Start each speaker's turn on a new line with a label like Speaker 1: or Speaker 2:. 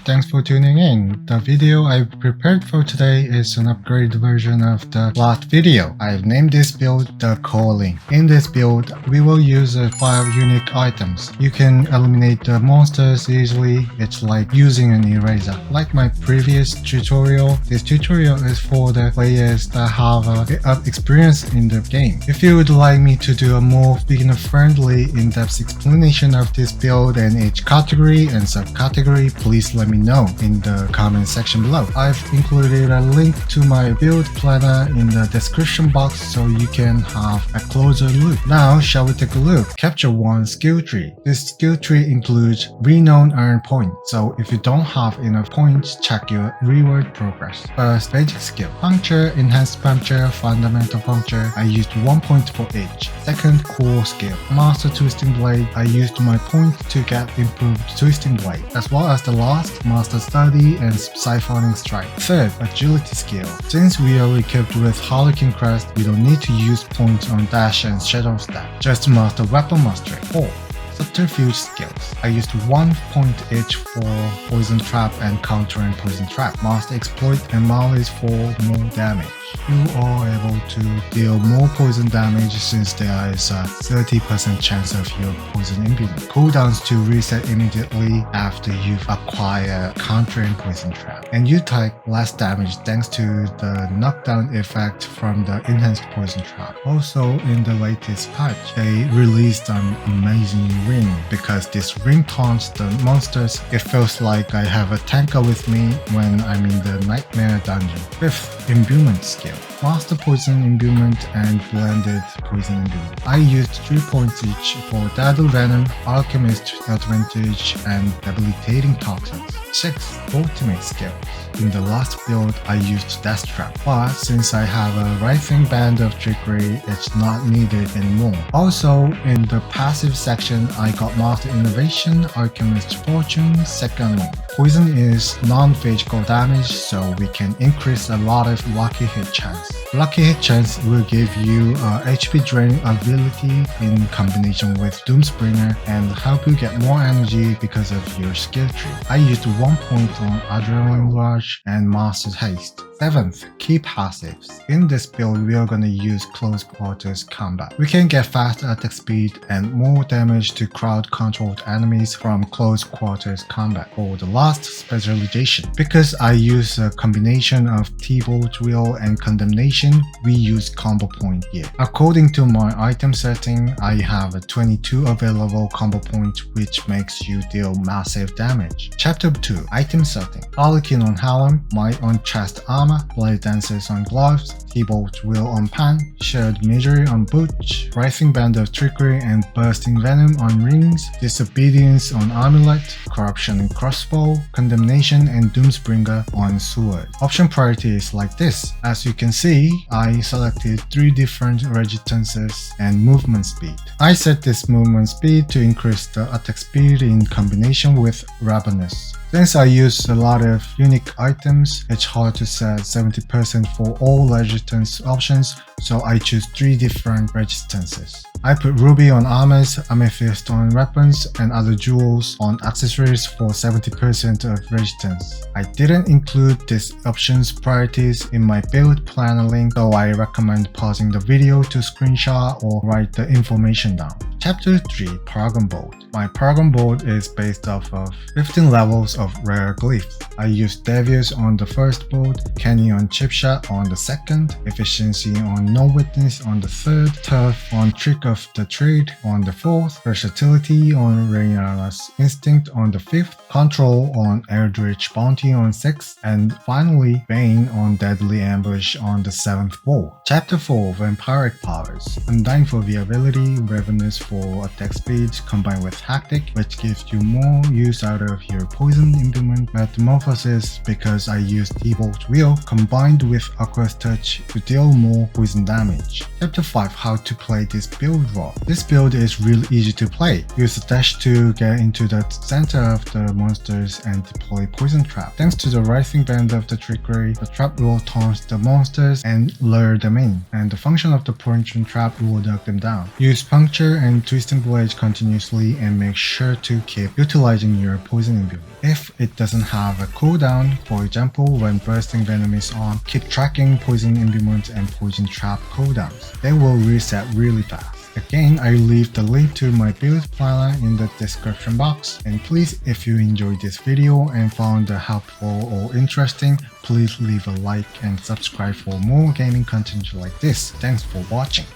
Speaker 1: thanks for tuning in. The video I prepared for today is an upgraded version of the last video. I've named this build the Calling. In this build, we will use 5 unique items. You can eliminate the monsters easily. It's like using an eraser. Like my previous tutorial, this tutorial is for the players that have a bit of experience in the game. If you would like me to do a more beginner-friendly, in-depth explanation of this build and each category and subcategory, please let me know in the comment section below. I've included a link to my build planner in the description box so you can have a closer look. Now, shall we take a look? Capture 1 skill tree. This skill tree includes renown earn points, so if you don't have enough points, check your reward progress. First, basic skill. Puncture, enhanced puncture, fundamental puncture. I used 1 point for each. Second, core skill. Master twisting blade. I used my point to get improved twisting blade, as well as the last, master study and siphoning strike. Third, agility skill. Since we are equipped with Harlequin crest, we don't need to use points on dash and shadow step. Just master weapon mastery. 4. Subterfuge skills. I used 1 point each for poison trap and countering poison trap. Master exploit and malice for more damage. You are able to deal more poison damage since there is a 30% chance of your poison imbuement. Cooldowns to reset immediately after you've acquired countering poison trap. And you take less damage thanks to the knockdown effect from the enhanced poison trap. Also, in the latest patch, they released an amazing ring. Because this ring taunts the monsters, it feels like I have a tanker with me when I'm in the nightmare dungeon. 5th, imbuement skill. Master poison imbuement and blended poison imbuement. I used 3 points each for deadly venom, alchemist advantage, and debilitating toxins. 6th, ultimate skills. In the last build, I used Death Trap, but since I have a writhing band of trickery, it's not needed anymore. Also, in the passive section, I got Master Innovation, Alchemist Fortune, second one. Poison is non-physical damage, so we can increase a lot of lucky hit chance. Lucky hit chance will give you a HP draining ability in combination with Doomsbringer and help you get more energy because of your skill tree. I used 1 point on Adrenaline Rush and Master's Haste. 7th, key passives. In this build, we are gonna use close quarters combat. We can get fast attack speed and more damage to crowd-controlled enemies from close quarters combat. For the last specialization, because I use a combination of T-Bolt Wheel and Condemnation, we use combo point here. According to my item setting, I have a 22 available combo points, which makes you deal massive damage. Chapter 2, item setting. Harlequin on Helm, Might on chest armor, Blade Dancers on gloves, T-Bolt Wheel on pant, Shared Misery on boots, Writhing Band of Trickery and Bursting Venom on rings, Disobedience on amulet, Corruption and crossbow, Condemnation and Doomsbringer on sword. Option priority is like this. As you can see, I selected 3 different resistances and movement speed. I set this movement speed to increase the attack speed in combination with Ravenous. Since I use a lot of unique items, it's hard to set 70% for all resistance options, so I choose 3 different resistances. I put Ruby on armors, Amethyst on weapons, and other jewels on accessories for 70% of resistance. I didn't include these options priorities in my build planner link, so I recommend pausing the video to screenshot or write the information down. Chapter 3, Paragon Board. My Paragon board is based off of 15 levels of rare glyphs. I used Devious on the first board, Kenny on Chipshot on the second, Efficiency on No Witness on the third, Tough on Trick of the Trade on the fourth, Versatility on Rhaenyra's Instinct on the fifth, Control on Eldritch Bounty on 6th, and finally Bane on Deadly Ambush on the 7th board. Chapter 4, Vampiric Powers. Undying for viability, Ravenous for attack speed combined with Hectic, which gives you more use out of your poison imbuement. Metamorphosis, because I used T-Bolt Wheel combined with Aqua's Touch to deal more poison damage. Chapter 5, How to play this build shield wall. This build is really easy to play. Use the dash to get into the center of the monsters and deploy poison trap. Thanks to the rising band of the trickery, the trap will taunt the monsters and lure them in, and the function of the poison trap will knock them down. Use puncture and twisting blades continuously and make sure to keep utilizing your poison imbuement. If it doesn't have a cooldown, for example when bursting venom is on, keep tracking poison imbuement and poison trap cooldowns. They will reset really fast. Again, I leave the link to my build planner in the description box. And please, if you enjoyed this video and found it helpful or interesting, please leave a like and subscribe for more gaming content like this. Thanks for watching.